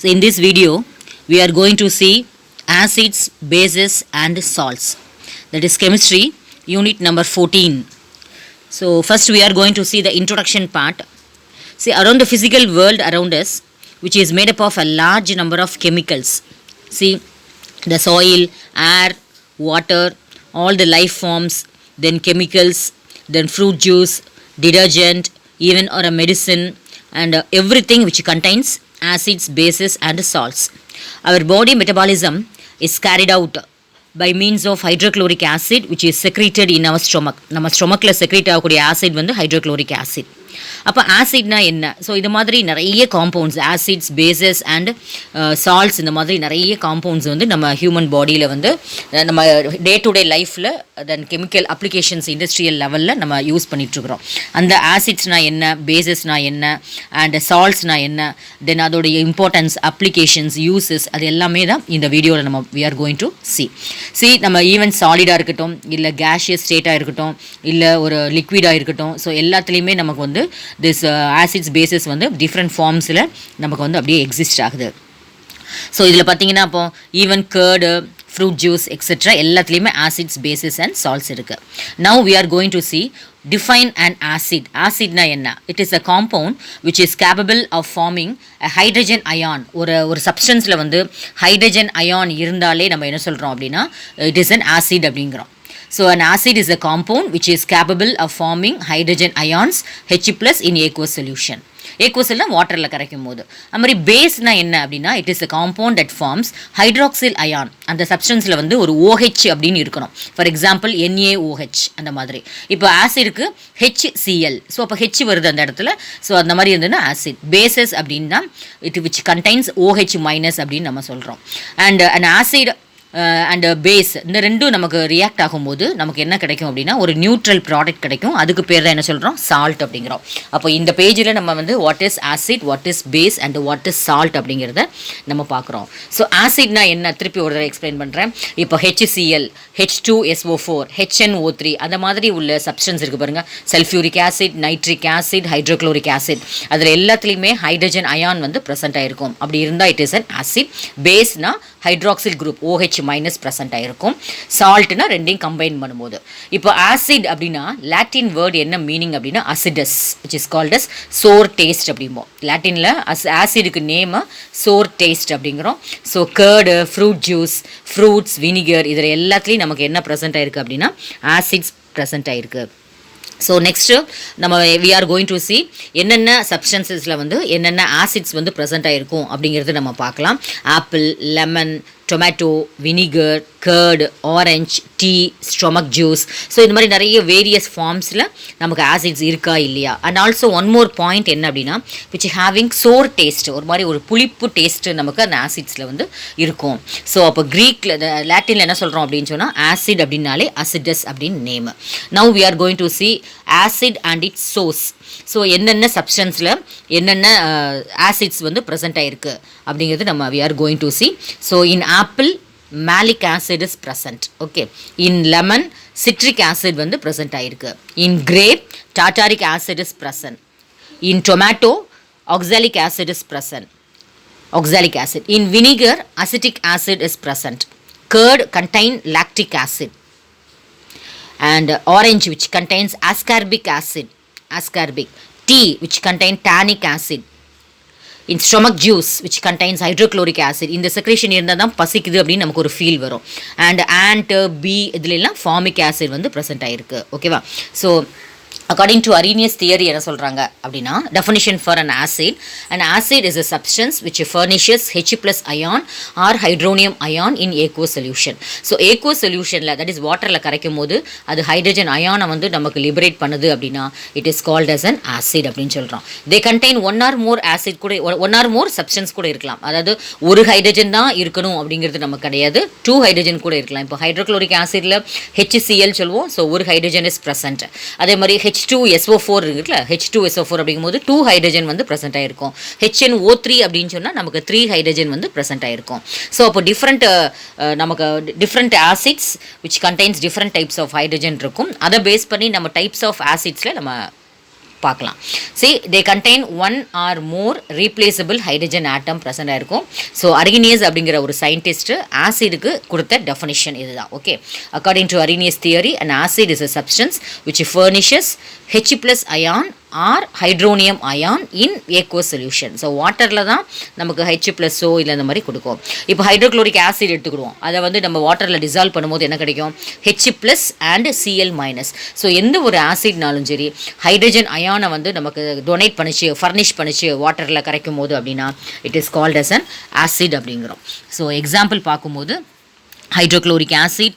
So in this video, we are going to see acids, bases and salts. That is chemistry, unit number 14. So first we are going to see the introduction part. See, around the physical world around us, which is made up of a large number of chemicals. See, the soil, air, water, all the life forms, then chemicals, then fruit juice, detergent, even or a medicine, and everything which contains acids, bases and salts. Our body metabolism is carried out by means of hydrochloric acid, which is secreted in our stomach. நம்ம ஸ்டொமக்கில் secrete ஆகக்கூடிய acid வந்து hydrochloric acid. அப்போ ஆசிட்னா என்ன? So இது மாதிரி நிறைய compounds, acids, bases and salts, இந்த மாதிரி நிறைய காம்பவுண்ட்ஸ் வந்து நம்ம ஹியூமன் பாடியில் வந்து நம்ம டே டு டே லைஃப்பில் தென் கெமிக்கல் அப்ளிகேஷன்ஸ் இண்டஸ்ட்ரியல் லெவலில் நம்ம யூஸ் பண்ணிகிட்ருக்குறோம். அந்த ஆசிட்ஸ்னால் என்ன, பேசஸ்னால் என்ன அண்ட் சால்ட்ஸ்னால் என்ன, தென் அதோடைய இம்பார்ட்டன்ஸ், அப்ளிகேஷன்ஸ், யூசஸ், அது எல்லாமே தான் இந்த வீடியோவில் நம்ம we are going to see நம்ம ஈவன் சாலிடாக இருக்கட்டும், இல்லை கேஷியஸ் ஸ்டேட்டாக இருக்கட்டும், இல்லை ஒரு லிக்விடாக இருக்கட்டும், ஸோ எல்லாத்துலேயுமே நமக்கு வந்து திஸ் ஆசிட்ஸ் பேசஸ் வந்து டிஃப்ரெண்ட் ஃபார்ம்ஸில் நமக்கு வந்து அப்படியே எக்ஸிஸ்ட் ஆகுது. ஸோ இதில் பார்த்தீங்கன்னா அப்போ even curd, fruit juice etcetera எல்லாத்துலேயுமே ஆசிட்ஸ், பேசஸ் அண்ட் சால்ட்ஸ் இருக்குது. Now we are going to see define an acid. ஆசிட்னா என்ன? It is a compound which is capable of forming a hydrogen ion. ஒரு சப்ஸ்டன்ஸில் வந்து ஹைட்ரஜன் அயான் இருந்தாலே நம்ம என்ன சொல்கிறோம் அப்படின்னா இட் இஸ் அன் ஆசிட் அப்படிங்கிறோம். So an acid is a compound which is capable of forming hydrogen ions H+ in aqueous solution. aqueous எல்லாம் வாட்டரில் கரைக்கும் போது. அது மாதிரி பேஸ்னா என்ன அப்படின்னா it is a compound that forms hydroxyl ion. அந்த சப்ஸ்டன்ஸில் வந்து ஒரு OH அப்படின்னு இருக்கணும். ஃபார் எக்ஸாம்பிள் NaOH அந்த மாதிரி. இப்போ ஆசிடுக்கு HCl, ஸோ அப்போ ஹெச் வருது அந்த இடத்துல. ஸோ அந்த மாதிரி இருந்ததுன்னா ஆசிட். பேசஸ் அப்படின்னா இட் விச் கண்டைன்ஸ் OH- அப்படின்னு நம்ம சொல்கிறோம். And an acid and base இந்த ரெண்டும் நமக்கு ரியாக்ட் ஆகும்போது நமக்கு என்ன கிடைக்கும் அப்படின்னா ஒரு நியூட்ரல் ப்ராடக்ட் கிடைக்கும். அதுக்கு பேர் தான் என்ன சொல்கிறோம்? சால்ட் அப்படிங்கிறோம். அப்போ இந்த பேஜில் நம்ம வந்து what is acid, what is base and what is salt அப்படிங்கிறத நம்ம பார்க்குறோம். ஸோ ஆசிட்னா என்ன, திருப்பி ஒரு தடவை எக்ஸ்பிளைன் பண்ணுறேன். இப்போ HCl, H2SO4, HNO3 அந்த மாதிரி உள்ள சப்ஸ்டன்ஸ் இருக்குது பாருங்கள். Sulphuric acid, nitric acid, hydrochloric acid, அதில் எல்லாத்துலேயுமே ஹைட்ரஜன் அயான் வந்து ப்ரெசென்ட் ஆகிருக்கும். அப்படி இருந்தால் இட் இஸ் அன் ஆசிட். பேஸ்னா ஹைட்ராக்சில் குரூப் OH- ப்ரெசென்ட் ஆகிருக்கும். சால்ட்னா ரெண்டையும் கம்பைன் பண்ணும்போது. இப்போ ஆசிட் அப்படின்னா லாட்டின் வேர்டு என்ன மீனிங் அப்படின்னா acidus, which is called as sour taste அப்படிம்போம். லாட்டினில் ஆசிடுக்கு நேமு சோர் டேஸ்ட் அப்படிங்கிறோம். So curd, fruit juice, fruits, vinegar, இதில் எல்லாத்துலேயும் நமக்கு என்ன ப்ரெசென்ட் ஆகிருக்கு அப்படின்னா ஆசிட்ஸ் ப்ரெசென்ட் ஆகிருக்கு. ஸோ நெக்ஸ்ட்டு நம்ம we are going to see என்னென்ன சப்ஸ்டன்சஸில் வந்து என்னென்ன ஆசிட்ஸ் வந்து ப்ரெசென்ட் ஆகிருக்கும் அப்படிங்கிறது நம்ம பார்க்கலாம். Apple, lemon, tomato, vinegar, curd, orange, tea, stomach juice, so இந்த மாதிரி நிறைய வேரியஸ் ஃபார்ம்ஸில் நமக்கு ஆசிட்ஸ் இருக்கா இல்லையா. And also one more point என்ன அப்படின்னா விச் ஹேவிங் சோர் டேஸ்ட், ஒரு மாதிரி ஒரு புளிப்பு டேஸ்ட்டு நமக்கு அந்த ஆசிட்ஸில் வந்து இருக்கும். ஸோ அப்போ க்ரீக்கில் லாட்டினில் என்ன சொல்கிறோம் அப்படின்னு சொன்னால் ஆசிட் அப்படின்னாலே அசிடஸ் அப்படின்னு name. Now we are going to see acid and its source. So என்னென்ன சப்ஸ்டன்ஸில் என்னென்ன ஆசிட்ஸ் வந்து ப்ரெசென்ட் ஆகிருக்கு அப்படிங்கிறது நம்ம we are going to see. So in apple malic acid is present. Okay. In lemon citric acid வந்து present ஆயிருக்கு. In grape tartaric acid is present. In tomato oxalic acid is present. Oxalic acid. In vinegar acetic acid is present. Curd contain lactic acid. And orange which contains ascorbic acid. Ascorbic. Tea which contain tannic acid. In stomach juice which contains hydrochloric acid. இந்த secretion இருந்தால் தான் பசிக்குது அப்படின்னு நமக்கு ஒரு feel வரும். And ant, bee இதுலெல்லாம் formic acid வந்து ப்ரெசென்ட் ஆகிருக்கு. ஓகேவா? So according to Arrhenius theory என்ன சொல்கிறாங்க அப்படின்னா definition for an acid is a substance which furnishes H+ ion or hydronium ion in aqueous solution. So aqueous சொல்யூஷனில் that is வாட்டரில் கரைக்கும் போது அது ஹைட்ரஜன் அயானை வந்து நமக்கு லிபரேட் பண்ணுது அப்படின்னா it is called as an acid அப்படின்னு சொல்கிறோம். They contain one or more acid கூட, ஒன் ஆர் மோர் சப்ஸ்டன்ஸ் கூட இருக்கலாம். அதாவது ஒரு ஹைட்ரஜன் தான் இருக்கணும் அப்படிங்கிறது நமக்கு கிடையாது, 2 ஹைட்ரஜன் கூட இருக்கலாம். இப்போ ஹைட்ரோக்ளோரிக் ஆசிடில் HCl சொல்லுவோம். ஸோ ஒரு ஹைட்ரஜன் இஸ் ப்ரெசென்ட். அதே மாதிரி H2SO4 இருக்குல்ல, H2SO4 அப்படிங்கும்போது 2 ஹைட்ரஜன் வந்து ப்ரெசென்ட் ஆகிருக்கும். HNO3 அப்படின்னு சொன்னால் நமக்கு 3 ஹைட்ரஜன் வந்து ப்ரெசென்ட் ஆகிருக்கும். ஸோ அப்போ நமக்கு different acids which contains different types of hydrogen இருக்கும். அதை பேஸ் பண்ணி நம்ம டைப்ஸ் ஆஃப் ஆசிட்ஸில் நம்ம பார்க்கலாம். See, they contain one or more replaceable hydrogen atom present ஆயிருக்கும். ஸோ அரினியஸ் அப்படிங்கிற ஒரு சயின்டிஸ்ட் ஆசிடுக்கு கொடுத்த டெஃபினிஷன் இதுதான். Okay, according to Arrhenius theory an acid is a substance which furnishes H plus ion or hydronium ion in aqueous solution. So வாட்டரில் தான் நமக்கு H ப்ளஸ்ஸோ இல்லை இந்த மாதிரி கொடுக்கும். இப்போ ஹைட்ரோக்ளோரிக் ஆசிட் எடுத்துக்கிடுவோம், அதை வந்து நம்ம வாட்டரில் டிசால்வ் பண்ணும்போது என்ன கிடைக்கும்? H plus and Cl minus. So எந்த ஒரு ஆசிட்னாலும் சரி ஹைட்ரஜன் அயானை வந்து நமக்கு டொனேட் பண்ணிச்சு, ஃபர்னிஷ் பண்ணிச்சு வாட்டரில் கரைக்கும் போது அப்படின்னா it is called as an acid அப்படிங்கிறோம். ஸோ எக்ஸாம்பிள் பார்க்கும்போது hydrochloric acid,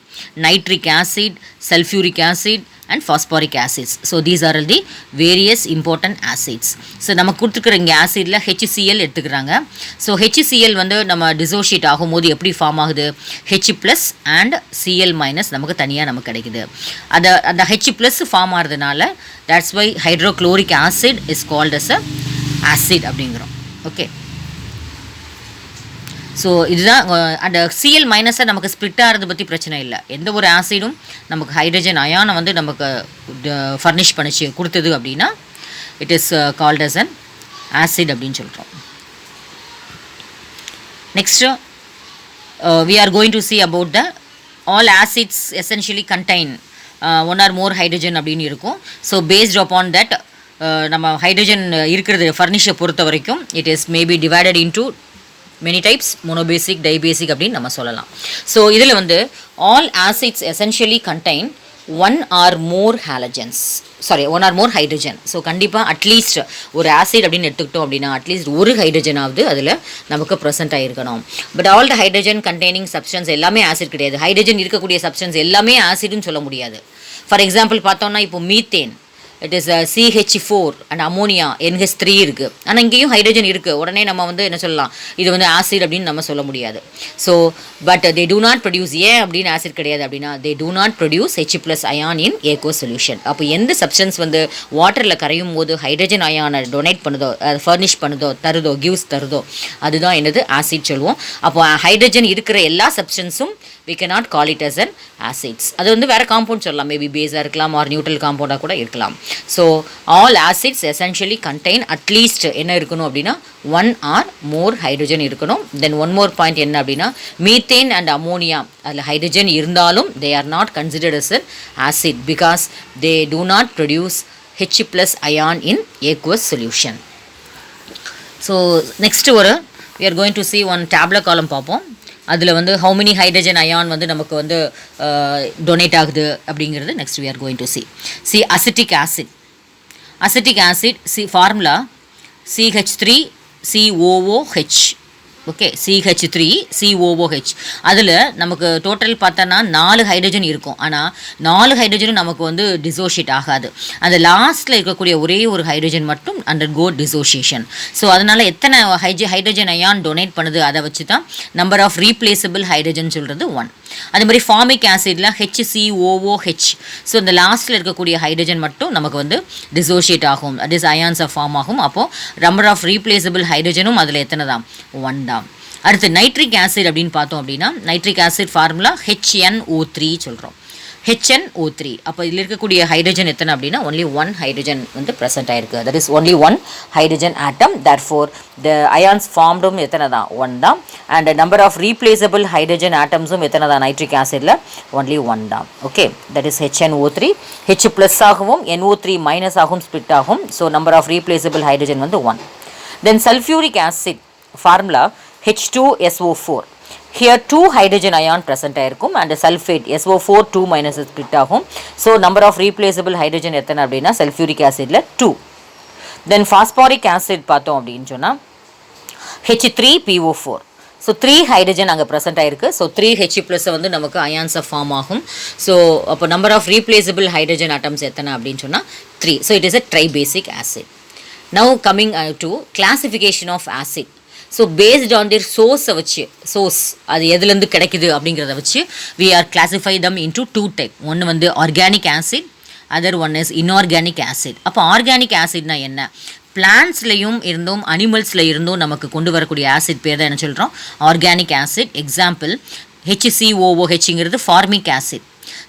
nitric acid, sulfuric acid and phosphoric acids. So these are the various important acids. So நம்ம கொடுத்துக்கிற இங்கே ஆசிடில் HCl எடுத்துக்கிறாங்க. ஸோ HCl வந்து நம்ம டிசோஷியேட் ஆகும்போது எப்படி ஃபார்ம் ஆகுது? H plus and Cl minus நமக்கு தனியாக நமக்கு கிடைக்குது. அந்த ஹெச் ப்ளஸ் ஃபார்ம் ஆகிறதுனால that's why hydrochloric acid is called as a acid அப்படிங்கிறோம். ஓகே, ஸோ இதுதான் அந்த சிஎல் மைனஸை நமக்கு ஸ்ப்ளிட் ஆகிறது பற்றி பிரச்சனை இல்லை. எந்த ஒரு ஆசிடும் நமக்கு ஹைட்ரஜன் அயானை வந்து நமக்கு ஃபர்னிஷ் பண்ணிச்சு கொடுத்தது அப்படின்னா it is called as an acid அப்படின்னு சொல்கிறோம். Next we are going to see about the all acids essentially contain one or more hydrogen அப்படின்னு இருக்கும். ஸோ based upon that நம்ம ஹைட்ரஜன் இருக்கிறது ஃபர்னிஷை பொறுத்த வரைக்கும் it is maybe divided into many types, monobasic, dibasic அப்படின்னு நம்ம சொல்லலாம். ஸோ இதில் வந்து all acids essentially contain one or more hydrogen. So கண்டிப்பாக அட்லீஸ்ட் ஒரு ஆசிட் அப்படின்னு எடுத்துக்கிட்டோம் அப்படின்னா அட்லீஸ்ட் ஒரு ஹைட்ரஜனாவது அதில் நமக்கு ப்ரெசென்ட் ஆகிருக்கணும். But all the hydrogen containing substance எல்லாமே ஆசிட் கிடையாது. ஹைட்ரஜன் இருக்கக்கூடிய சப்ஸ்டன்ஸ் எல்லாமே ஆசிட்னு சொல்ல முடியாது. ஃபார் எக்ஸாம்பிள் பார்த்தோம்னா இப்போ methane it is CH4 and ammonia NH3 இருக்குது. ஆனால் இங்கேயும் ஹைட்ரஜன் இருக்குது. உடனே நம்ம வந்து என்ன சொல்லலாம்? இது வந்து ஆசிட் அப்படின்னு நம்ம சொல்ல முடியாது. So but they do not produce, ஏன் அப்படின்னு ஆசிட் கிடையாது அப்படின்னா they do not produce H plus ion in aqueous solution. அப்போ எந்த சப்ஸ்டன்ஸ் வந்து வாட்டரில் கரையும் போது ஹைட்ரஜன் அயானை டொனேட் பண்ணுதோ, ஃபர்னிஷ் பண்ணுதோ, தருதோ, கிவ்ஸ் தருதோ, அதுதான் என்னது ஆசிட் சொல்லுவோம். அப்போ ஹைட்ரஜன் இருக்கிற எல்லா சப்ஸ்டன்ஸும் we cannot call it as an acids. அது வந்து வேறு காம்பவுண்ட் சொல்லலாம், மேபி பேஸாக இருக்கலாம் ஆர் நியூட்ரல் காம்பவுண்டாக கூட இருக்கலாம். So all acids essentially contain at least என்ன இருக்கணும் அப்படின்னா ஒன் ஆர் மோர் ஹைட்ரஜன் இருக்கணும். தென் ஒன் மோர் பாயிண்ட் என்ன அப்படின்னா மீத்தேன் அண்ட் அமோனியா அதில் ஹைட்ரஜன் இருந்தாலும் they are not considered as an acid because they do not produce H plus ion in aqueous solution. So next we are going to see one tabular column பார்ப்போம். அதில் வந்து how many hydrogen ion வந்து நமக்கு வந்து donate ஆகுது அப்படிங்கிறது next we are going to see acetic acid formula CH3COOH. Okay, CH3COOH. அதில் நமக்கு டோட்டல் பார்த்தோன்னா 4 ஹைட்ரஜன் இருக்கும். ஆனால் 4 ஹைட்ரஜனும் நமக்கு வந்து டிசோஷியேட் ஆகாது. அந்த லாஸ்ட்டில் இருக்கக்கூடிய ஒரே ஒரு ஹைட்ரஜன் மட்டும் அண்டர்கோ டிசோஷியேஷன். ஸோ அதனால் எத்தனை ஹைட்ரஜன் அயான் டொனேட் பண்ணுது அதை வச்சு தான் நம்பர் ஆஃப் ரீப்ளேசபிள் ஹைட்ரஜன் சொல்கிறது 1. அதே மாதிரி ஃபார்மிக் ஆசிடில் HCOOH. ஸோ இந்த லாஸ்ட்டில் இருக்கக்கூடிய ஹைட்ரஜன் மட்டும் நமக்கு வந்து டிசோஷியேட் ஆகும், தட் இஸ் அயான்ஸாக ஃபார்ம் ஆகும். அப்போது நம்பர் ஆஃப் ரீப்ளேசபிள் ஹைட்ரஜனும் அதில் எத்தனை தான்? 1 தான். அடுத்து நைட்ரிக் ஆசிட் அப்படின்னு பார்த்தோம் அப்படின்னா நைட்ரிக் ஆசிட் ஃபார்முலா HNO3 சொல்கிறோம். HNO3. அப்போ இதில் இருக்கக்கூடிய ஹைட்ரஜன் எத்தனை அப்படின்னா ஒன்லி 1 ஹைட்ரஜன் வந்து ப்ரெசென்ட் ஆயிருக்கு. That is only 1 hydrogen atom. Therefore the ions ஃபார்ம்டும் எத்தனை தான்? 1 தான். And number of replaceable hydrogen ஆட்டம்ஸும் எத்தனை தான்? நைட்ரிக் ஆசிடில் ஒன்லி 1 தான். Okay, that is HNO3. H plus ஆகவும் NO3 மைனஸ் ஆகவும் ஸ்பிட் ஆகும். So number of replaceable hydrogen வந்து 1. Then sulphuric acid formula H2SO4. Here 2 hydrogen ion present ஆயிருக்கும் and sulfate SO4 2 minus split ஆகும். So number of replaceable hydrogen எத்தனை அப்படின்னா sulfuric acidல 2. Then phosphoric acid பார்த்தோம் அப்படின்னு சொன்னால் H3PO4. ஸோ 3 ஹைட்ரஜன் அங்கே present ஆயிருக்கு. ஸோ 3 H ப்ளஸ் வந்து நமக்கு அயான்ஸாக ஃபார்ம் ஆகும். ஸோ அப்போ number of replaceable hydrogen atoms எத்தனை அப்படின்னு சொன்னால் 3. So it is a tribasic acid. Now coming to classification of acid. So based on their சோர்ஸை வச்சு, சோர்ஸ் அது எதுலேருந்து கிடைக்குது அப்படிங்கிறத வச்சு we are classify them into 2 type. ஒன்று வந்து organic acid, other one is inorganic acid. அப்போ ஆர்கானிக் ஆசிட்னா என்ன? பிளான்ட்ஸ்லையும் இருந்தும் அனிமல்ஸில் இருந்தும் நமக்கு கொண்டு வரக்கூடிய ஆசிட் பேர் தான் என்ன சொல்கிறோம்? Organic acid. எக்ஸாம்பிள் HCOOHங்கிறது ஃபார்மிக் ஆசிட்,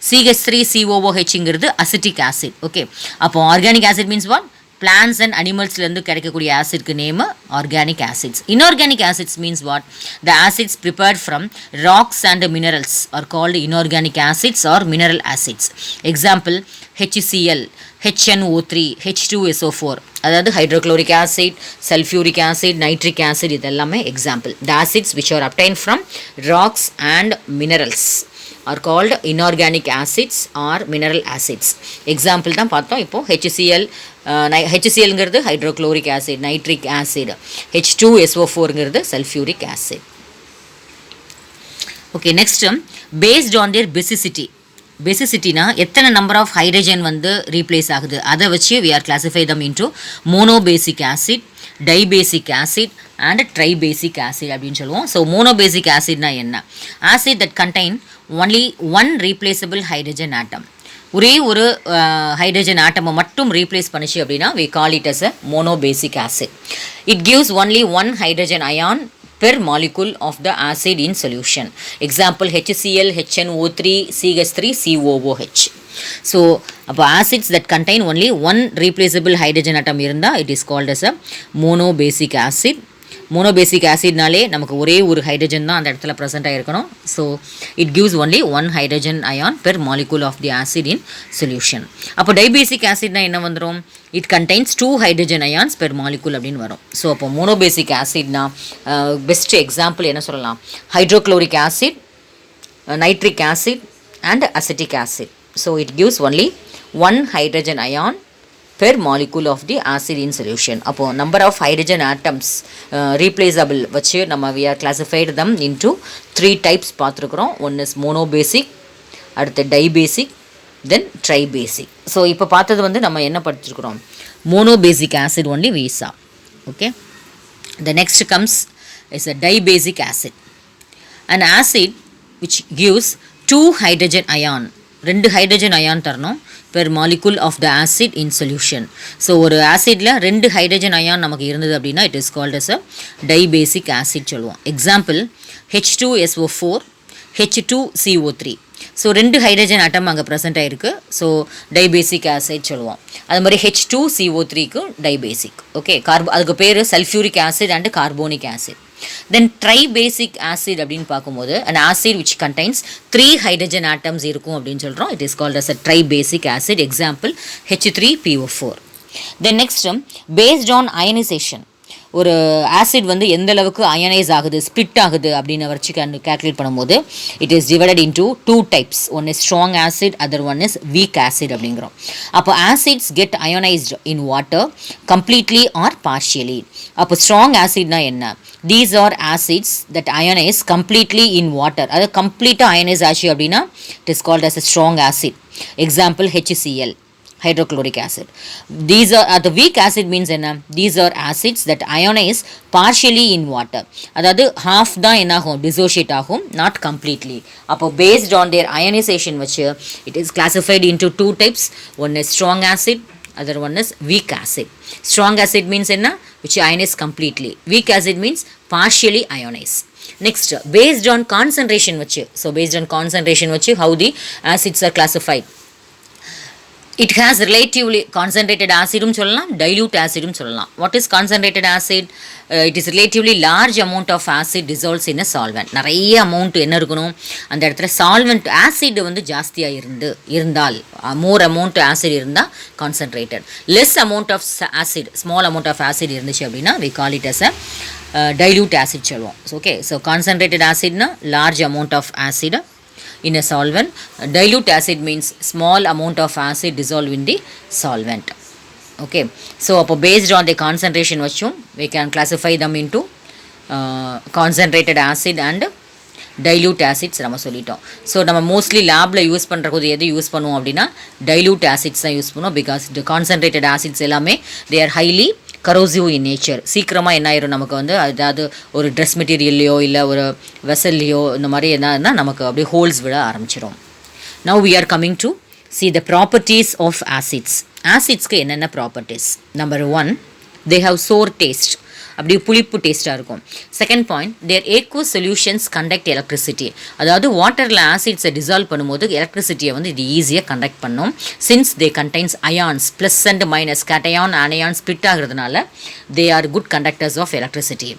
CH3COOHங்கிறது அசிட்டிக் ஆசிட். ஓகே, அப்போ organic acid means what? plants and animals ல இருந்து கிடைக்கக்கூடிய ஆசிட்க்கு name organic acids. Inorganic acids means what? The acids prepared from rocks and minerals are called inorganic acids or mineral acids. Example HCl, HNO3, H2SO4, அதாவது hydrochloric acid, sulphuric acid, nitric acid, இதெல்லாமே example. The acids which are obtained from rocks and minerals are called inorganic acids or mineral acids. Example தான் பார்த்தோம். இப்போ HCl, HClங்கிறது hydrochloric acid, nitric acid, H2SO4ங்கிறது sulphuric acid. Okay, next based on their basicity. பேசிசிட்டினா எத்தனை number of hydrogen வந்து replace ஆகுது, அதை வச்சு we are classify them into monobasic acid, dibasic acid and tribasic acid அப்படின்னு சொல்லுவோம். ஸோ மோனோபேசிக் ஆசிட்னா என்ன? Acid that contain only one replaceable hydrogen atom. ஒரே ஒரு ஹைட்ரஜன் ஆட்டமை மட்டும் ரீப்ளேஸ் பண்ணிச்சு அப்படின்னா we call it as a monobasic acid. It gives only one hydrogen ion per molecule of the acid in solution. Example HCl, HNO3, CH3, COOH. So அப்போ acids that contain only one replaceable hydrogen atom இருந்தால் it is called as a monobasic acid. Monobasic ஆசிட்னாலே நமக்கு ஒரே ஒரு hydrogen தான் அந்த இடத்துல present ஆகிருக்கணும். So it gives only one hydrogen ion per molecule of the acid in solution. அப்போ டைபேசிக் ஆசிட்னா என்ன வந்துடும்? It contains 2 hydrogen ions per molecule அப்படின்னு வரும். ஸோ அப்போ மோனோபேசிக் ஆசிட்னா பெஸ்ட் எக்ஸாம்பிள் என்ன சொல்லலாம்? Hydrochloric acid, nitric acid and acetic acid. So it gives only one hydrogen ion per molecule of the acid in solution. அப்போ number of hydrogen atoms replaceable வச்சு நம்ம we are classified them into 3 types பார்த்துருக்குறோம். One is monobasic, அடுத்து dibasic, then tribasic. So இப்போ பார்த்தது வந்து நம்ம என்ன படிச்சிருக்கிறோம்? Monobasic acid only we saw. Okay, the next comes is a dibasic acid, an acid which gives 2 hydrogen ion, 2 hydrogen ion தரணும் per molecule of the acid in solution. So ஒரு ஆசிடில் 2 hydrogen ion நமக்கு இருந்தது அப்படின்னா it is called as a dibasic acid சொல்லுவோம். Example H2SO4, H2CO3. So 2 hydrogen atom அங்கே present ஆகிருக்கு. So dibasic acid சொல்லுவோம். அது மாதிரி H2CO3க்கு டைபேசிக். ஓகே, அதுக்கு பேர் sulphuric acid and carbonic acid. Then tribasic acid அப்படின்னு பார்க்கும்போது an acid which contains 3 hydrogen atoms இருக்கும் அப்படின்னு சொல்கிறோம். It is called as a tribasic acid. Example H3PO4. Then next, based on ionization, ஒரு ஆசிட் வந்து எந்த அளவுக்கு அயனைஸ் ஆகுது, ஸ்பிளிட் ஆகுது அப்படின்னு வச்சு கேல்குலேட் பண்ணும்போது it is divided into 2 types. One is strong acid, other one is weak acid அப்படிங்கிறோம். அப்போ acids get ionised in water completely or partially. அப்போ ஸ்ட்ராங் ஆசிட்னா என்ன? These are acids that ionise completely in water. அது கம்ப்ளீட்டாக ionise ஆச்சு அப்படின்னா it is called as a strong acid. Example HCl, hydrochloric acid. These are the weak acid means என்ன? These are acids that ionize partially in water. அதாவது half தான் என்ன ஆகும்? dissociate ஆகும், not completely. அப்போ based on their ionization வச்சு it is classified into 2 types. One is strong acid, other one is weak acid. Strong acid means என்ன? Which ionize completely. Weak acid means partially ionize. Next, based on concentration வச்சு. So based on concentration வச்சு how the acids are classified. It has relatively concentrated acidum சொல்லலாம், dilute acidum சொல்லலாம். What is concentrated acid? It is relatively large amount of acid dissolves in a solvent. நிறைய amount என்ன இருக்கணும் அந்த இடத்துல? Solvent acid வந்து ஜாஸ்தியாக இருந்தால் மோர் அமௌண்ட் ஆசிட் இருந்தால் concentrated. Less amount of acid, small amount of acid இருந்துச்சு அப்படின்னா we call it as a dilute acid சொல்லுவோம். ஓகே, ஸோ கான்சன்ட்ரேட்டட் ஆசிட்னா large amount of acid in a solvent. Dilute acid means small amount of acid dissolved in the solvent. Okay, so based on the concentration vachum we can classify them into concentrated acid and dilute acids நம்ம சொல்லிட்டோம். So நம்ம mostly லேபில் use பண்ணுறதுக்கு எது use பண்ணுவோம் அப்படின்னா dilute acids தான் use பண்ணுவோம். பிகாஸ் the concentrated acids எல்லாமே they are highly corrosive in nature. சீக்கிரமாக என்ன ஆயிரும் நமக்கு வந்து, அதாவது ஒரு ட்ரெஸ் மெட்டீரியல்லையோ இல்லை ஒரு வெசல்லையோ இந்த மாதிரி என்னன்னா நமக்கு அப்படியே ஹோல்ஸ் விட ஆரம்பிச்சிடும். Now we are coming to see the properties of acids. ஆசிட்ஸ்க்கு என்னென்ன properties? Number 1, they have sour taste. அப்படியே புளிப்பு டேஸ்ட்டாக இருக்கும். Second point, their aqueous solutions conduct electricity. அதாவது வாட்டரில் ஆசிட்ஸை டிசால்வ் பண்ணும்போது எலக்ட்ரிசிட்டியை வந்து இது ஈஸியாக கண்டக்ட் பண்ணும். Since they contains ions, plus and minus, cation anion split ஆகிறதுனால they are good conductors of electricity.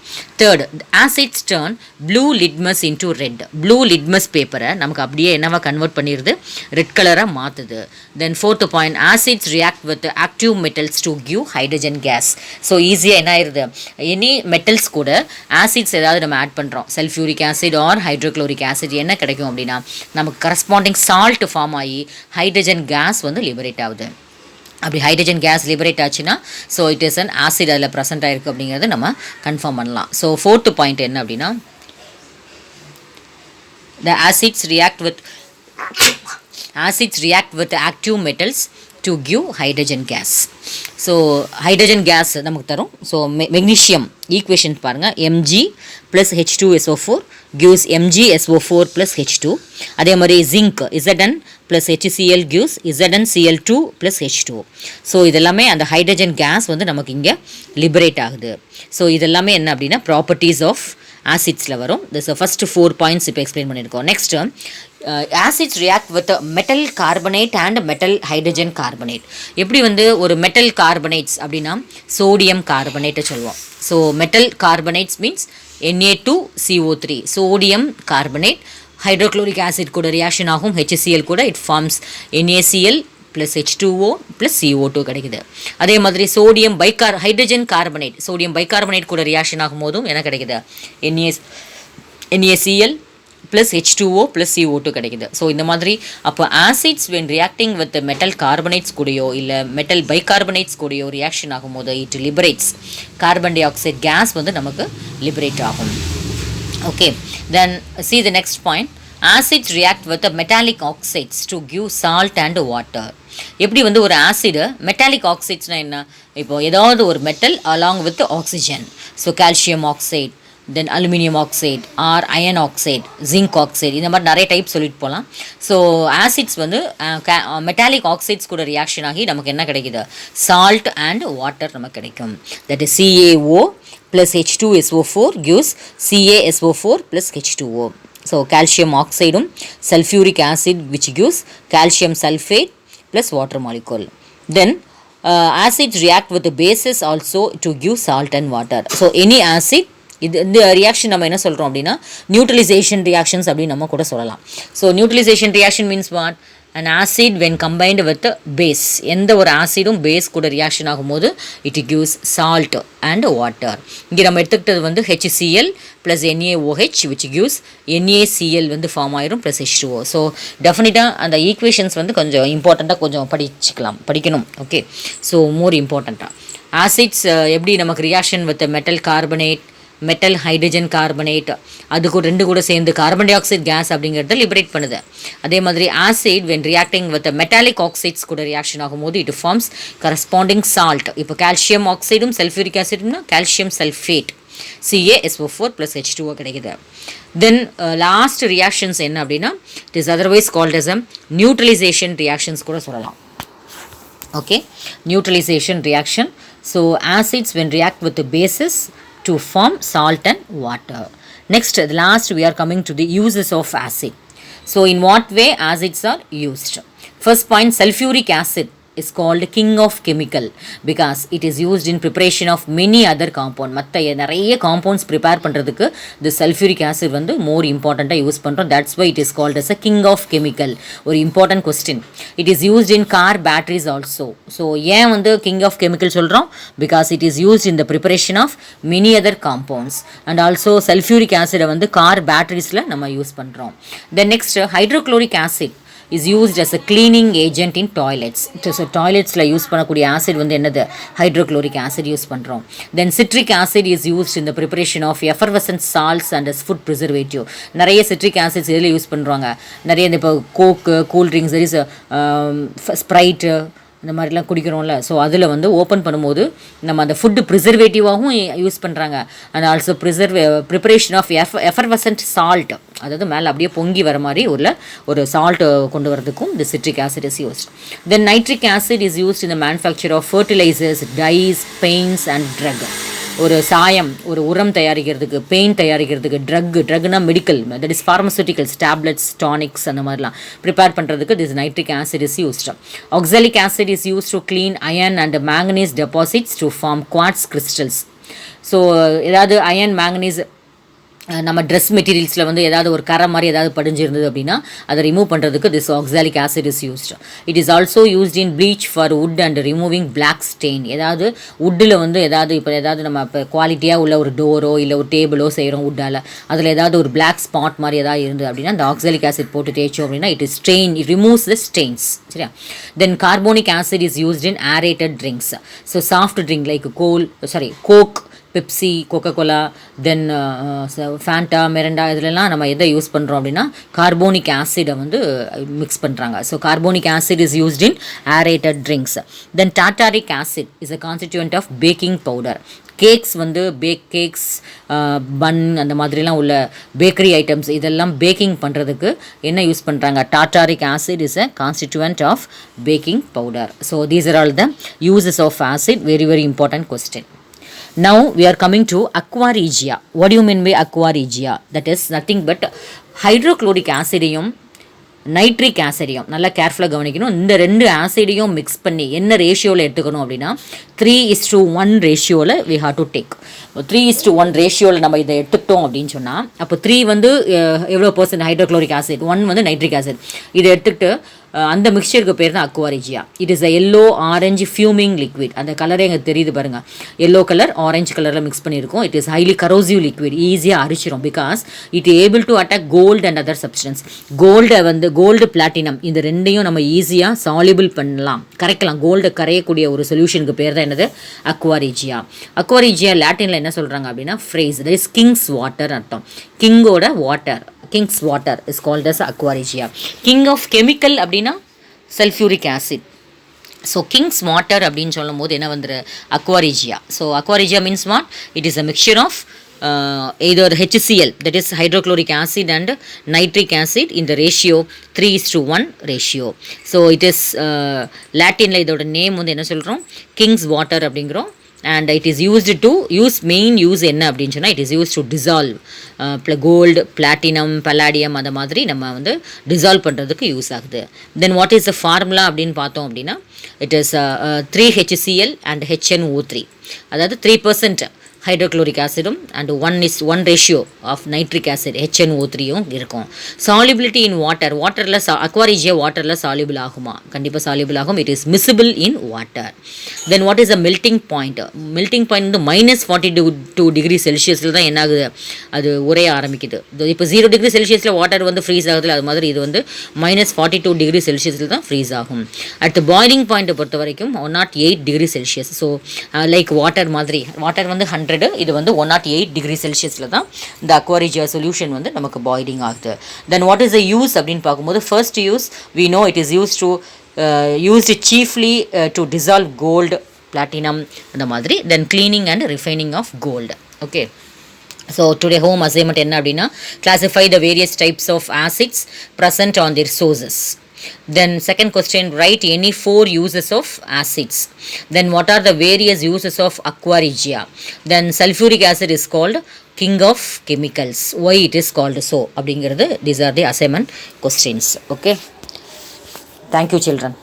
Third, acids turn blue litmus into red. Blue litmus பேப்பரை நமக்கு அப்படியே என்னவா கன்வெர்ட் பண்ணிடுது, ரெட் கலராக மாற்றுது. Then fourth point, acids react with active metals to give hydrogen gas. So ஈஸியாக என்ன ஆயிருது, எனி மெட்டல்ஸ் கூட ஆசிட்ஸ் ஏதாவது நம்ம ஆட் பண்ணுறோம், sulphuric acid or hydrochloric acid, என்ன கிடைக்கும் அப்படின்னா நமக்கு கரஸ்பாண்டிங் சால்ட் ஃபார்ம் ஆகி ஹைட்ரஜன் கேஸ் வந்து லிபரேட் ஆகுது. அப்படி ஹைட்ரஜன் கேஸ் லிபரேட் ஆச்சுன்னா so it is an acid அதில் ப்ரெசென்ட் ஆகிருக்கு அப்படிங்கிறது நம்ம கன்ஃபார்ம் பண்ணலாம். ஸோ ஃபோர்த்து பாயிண்ட் என்ன அப்படின்னா, the acids react with active metals to give hydrogen gas. So hydrogen case நமக்கு தரும். ஸோ மெக்னீஷியம் ஈக்குவேஷன் பாருங்கள், Mg + H2SO4 gives MgSO4 + H2. அதே மாதிரி zinc Zn + HCl gives ZnCl2 + H2. So இதெல்லாமே அந்த hydrogen gas வந்து நமக்கு இங்கே லிபரேட் ஆகுது. ஸோ இதெல்லாமே என்ன அப்படின்னா ப்ராப்பர்ட்டிஸ் ஆஃப் ஆசிட்ஸில் வரும். திஸ் ஃபஸ்ட்டு 4 பாயிண்ட்ஸ் இப்போ எக்ஸ்பிளைன் பண்ணியிருக்கோம். Next acids react with metal carbonate and metal hydrogen carbonate. எப்படி வந்து ஒரு மெட்டல் கார்பனேட்ஸ் அப்படின்னா சோடியம் கார்பனேட்டை சொல்லுவோம். So metal carbonates means Na2CO3, sodium carbonate. Hydrochloric acid கூட ரியாக்ஷன் ஆகும், HCl கூட, it forms NaCl + H2O + CO2 கிடைக்குது. அதே மாதிரி sodium hydrogen carbonate, sodium bicarbonate கூட ரியாக்ஷன் ஆகும்போதும் என்ன கிடைக்குது, NaCl + H2O + CO2 கிடைக்குது. ஸோ இந்த மாதிரி அப்போ acids when reacting with metal carbonates கூடயோ இல்லை மெட்டல் பைகார்பனேட்ஸ் கூடயோ ரியாக்ஷன் ஆகும்போது it liberates carbon dioxide gas வந்து நமக்கு லிபரேட் ஆகும். Okay, then see the next point. Acids react with the metallic oxides to give salt and water. எப்படி வந்து ஒரு ஆசிடு மெட்டாலிக் ஆக்சைட்ஸ்னால் என்ன, இப்போ ஏதாவது ஒரு metal along with oxygen, so calcium oxide, then aluminium oxide or iron oxide, zinc oxide, இந்த மாதிரி நிறைய டைப் சொல்லிட்டு போகலாம். ஸோ ஆசிட்ஸ் வந்து மெட்டாலிக் ஆக்சைட்ஸ் கூட ரியாக்ஷன் ஆகி நமக்கு என்ன கிடைக்குது, சால்ட் அண்ட் வாட்டர் நமக்கு கிடைக்கும். That is CaO + H2SO4 gives CaSO4 + H2O. So calcium ஆக்சைடும் sulphuric acid which gives calcium sulfate plus water molecule. Then acids react with the bases also to give salt and water. So any acid, இந்த reaction நம்ம என்ன சொல்கிறோம் அப்படின்னா neutralisation reactions அப்படின்னு நம்ம கூட சொல்லலாம். So neutralisation reaction means what, an acid when combined with base, எந்த ஒரு ஆசிடும் பேஸ் கூட ரியாக்ஷன் ஆகும்போது it gives salt and water. இங்கே நம்ம எடுத்துக்கிட்டது வந்து HCl + NaOH which gives NaCl வந்து ஃபார்ம் ஆயிரும் + H2O. ஸோ டெஃபினட்டாக அந்த ஈக்குவேஷன்ஸ் வந்து கொஞ்சம் இம்பார்ட்டண்ட்டாக கொஞ்சம் படிக்கணும். ஓகே, ஸோ மோர் இம்பார்ட்டண்ட்டாக ஆசிட்ஸ் எப்படி நமக்கு reaction with metal carbonate, metal hydrogen carbonate, அதுக்கு ரெண்டு கூட சேர்ந்து கார்பன் டை ஆக்சைடு கேஸ் அப்படிங்கிறத லிபரேட் பண்ணுது. அதே மாதிரி acid when reacting with metallic oxides கூட ரியாக்ஷன் ஆகும்போது இட் ஃபார்ம்ஸ் கரஸ்பாண்டிங் சால்ட். இப்போ கால்சியம் ஆக்சைடும் சல்ஃபியூரிக் ஆசிட்னா கால்சியம் சல்ஃபேட், CaSO4 + H2O கிடைக்குது. தென் லாஸ்ட் ரியாக்ஷன்ஸ் என்ன அப்படின்னா it is otherwise called as neutralisation reactions கூட சொல்லலாம். Okay, neutralisation reaction. So acids when react with bases to form salt and water. Next, the last we are coming to the uses of acid. So in what way acids are used? First point, sulfuric acid is called king of chemical because it is used in preparation of many other compound. மற்ற நிறைய compounds prepare பண்ணுறதுக்கு the sulfuric acid வந்து more importantா use பண்ணுறோம். That's why it is called as a king of chemical. ஒரு important question. It is used in car batteries also. So ஏன் வந்து king of chemical சொல்கிறோம், because it is used in the preparation of many other compounds and also sulfuric acid வந்து car batteriesல நம்ம use பண்ணுறோம். Then next, hydrochloric acid is used as a cleaning agent in toilets. So toiletsல use பண்ணக்கூடிய acid வந்து என்னது, hydrochloric acid use பண்ணுறோம். Then citric acid is used in the preparation of effervescent salts and as food preservative. நிறைய citric acids இதில் use பண்ணுறாங்க. நிறைய இந்த இப்போ கோக்கு, கூல்ட்ரிங்க்ஸ், சரி ஸ்ப்ரைட்டு இந்த மாதிரிலாம் குடிக்கிறோம்ல, ஸோ அதில் வந்து ஓப்பன் பண்ணும்போது நம்ம அந்த ஃபுட்டு ப்ரிசர்வேட்டிவாகவும் யூஸ் பண்ணுறாங்க. And also preparation of effervescent salt, அதாவது மேலே அப்படியே பொங்கி வர மாதிரி ஒரு சால்ட் கொண்டு வரதுக்கும் இந்த citric acid is used. Then nitric acid is used in the manufacture of fertilisers, dyes, paints and drug. ஒரு சாயம், ஒரு உரம் தயாரிக்கிறதுக்கு, பெயிண்ட் தயாரிக்கிறதுக்கு, ட்ரக்னா medical, that is pharmaceuticals, tablets, tonics அந்த மாதிரிலாம் ப்ரிப்பேர் பண்ணுறதுக்கு this nitric acid is used. Oxalic acid is use to clean iron and manganese deposits to form quartz crystals. So ஏதாவது அயன் மேங்கனீஸ் நம்ம ட்ரெஸ் மெட்டீரியல்ஸில் வந்து ஏதாவது ஒரு கரை மாதிரி ஏதாவது படிஞ்சிருந்தது அப்படின்னா அதை ரிமூவ் பண்ணுறதுக்கு this oxalic acid is used. It is also used in bleach for wood and removing black stain. ஏதாவது வுட்டில் வந்து ஏதாவது இப்போ ஏதாவது நம்ம இப்போ குவாலிட்டியாக உள்ள ஒரு டோரோ இல்லை ஒரு டேபிளோ செய்கிறோம் வுட்டால், அதில் ஏதாவது ஒரு பிளாக் ஸ்பாட் மாதிரி ஏதாவது இருந்தது அப்படின்னா அந்த ஆக்சாலிக் ஆசிட் போட்டு தேய்ச்சோம் அப்படின்னா it is stain, it removes the stains. சரியா? Then carbonic acid is used in aerated drinks. So soft drink like Coke, Pepsi, Coca Cola, then Fanta, Mirinda, இதிலெல்லாம் நம்ம எதை யூஸ் பண்ணுறோம் அப்படின்னா கார்போனிக் ஆசிடை வந்து மிக்ஸ் பண்ணுறாங்க. So carbonic acid is used in aerated drinks. Then tartaric acid is a constituent of baking powder. Cakes வந்து cakes, bun அந்த மாதிரிலாம் உள்ள பேக்கரி ஐட்டம்ஸ் இதெல்லாம் பேக்கிங் பண்ணுறதுக்கு என்ன யூஸ் பண்ணுறாங்க? Tartaric acid is a constituent of baking powder. So these are all the uses of acid. Very very important question. Now we are coming to aqua regia. What do you mean by aqua regia? That is nothing but hydrochloric acidையும் nitric ஆசிடையும் நல்லா கேர்ஃபுல்லாக கவனிக்கணும். இந்த ரெண்டு ஆசிடையும் mix பண்ணி என்ன ரேஷியோவில் எடுத்துக்கணும் அப்படின்னா 3:1 ரேஷியோவில் we have to take. 3:1 ரேஷியோவில் நம்ம இதை எடுத்துக்கிட்டோம் அப்படின்னு சொன்னால் அப்போ 3 வந்து எவ்வளோ % ஹைட்ரோக்ளோரிக் ஆசிட், 1 வந்து நைட்ரிக் ஆசிட். இதை எடுத்துக்கிட்டு அந்த மிக்சருக்கு பேர் தான் aqua regia. It is a yellow orange fuming liquid. அந்த கலரே எங்களுக்கு தெரியுது பாருங்கள், எல்லோ கலர் ஆரஞ்சு கலரில் மிக்ஸ் பண்ணியிருக்கோம். It is highly corrosive liquid, ஈஸியாக அரிச்சிரும். Because it able to attack gold and other substance. Gold platinum இந்த ரெண்டையும் நம்ம ஈஸியாக சாலிபிள் பண்ணலாம், கரைக்கலாம். கோல்டு கரையக்கூடிய ஒரு சொல்யூஷனுக்கு பேர் தான் என்னது? Aqua regia. அக்வா ரெஜியா லாட்டினில் என்ன சொல்கிறாங்க அப்படின்னா phrase, that is Kings water அர்த்தம். கிங்கோட water, king's water is called as aqua regia. King of chemical அப்படின்னா sulfuric acid. So Kings water அப்படின்னு சொல்லும் போது என்ன வந்துரு? aqua regia. So aqua regia means what? It is a mixture of either HCl, that is hydrochloric acid, and nitric acid in the ratio 3:1 ratio. So it is Latinல இதோட name வந்து என்ன சொல்கிறோம்? Kings water அப்படிங்கிறோம். and it is used to main use என்ன அப்படின்னு சொன்னால் it is used to dissolve gold, platinum, palladium அந்த மாதிரி நம்ம வந்து dissolve பண்ணுறதுக்கு யூஸ் ஆகுது. then what is the formula அப்படின்னு பார்த்தோம் அப்படின்னா it is 3HCl and HNO3, அதாவது 3% ஹைட்ரோக்ளோரிக் ஆசிடும் and 1:1 ratio of nitric acid HNO3யும் இருக்கும். சாலிபிலிட்டி இன் வாட்டர், வாட்டரில் அக்வா ரெஜியா வாட்டரில் சாலிபிள் ஆகுமா? கண்டிப்பாக சாலிபிள் ஆகும். It is miscible in water. Then what is a melting point? Melting point வந்து -42 டிகிரி செல்சியஸில் தான் என்ன ஆகுது? அது உரைய ஆரம்பிக்குது. இப்போ 0 டிகிரி செல்சியஸில் வாட்டர் வந்து ஃப்ரீஸ் ஆகுது, அது மாதிரி இது வந்து -42 டிகிரி செல்சியஸில் தான் ஃப்ரீஸ் ஆகும். அடுத்து பாய்லிங் பாயிண்ட்டை பொறுத்த வரைக்கும் 108 degree Celsius. So like water மாதிரி, வாட்டர் வந்து 100, இது வந்து 108 டிகிரி செல்சியஸில் தான் இந்த அக்வா ரெஜியா சொல்யூஷன் வந்து நமக்கு பாய்லிங் ஆகுது. தென் வாட் இஸ் த யூஸ் அப்படின்னு பார்க்கும்போது first use we know it is used chiefly to dissolve gold, platinum அந்த மாதிரி. தென் cleaning and refining of gold. okay, so today home assignment என்ன அப்படின்னா classify the various types of acids present on their sources. Then second question, write any 4 uses of acids. Then what are the various uses of aqua regia? Then sulfuric acid is called king of chemicals. Why it is called so? அப்படிங்கிறது these are the assignment questions. okay, thank you children.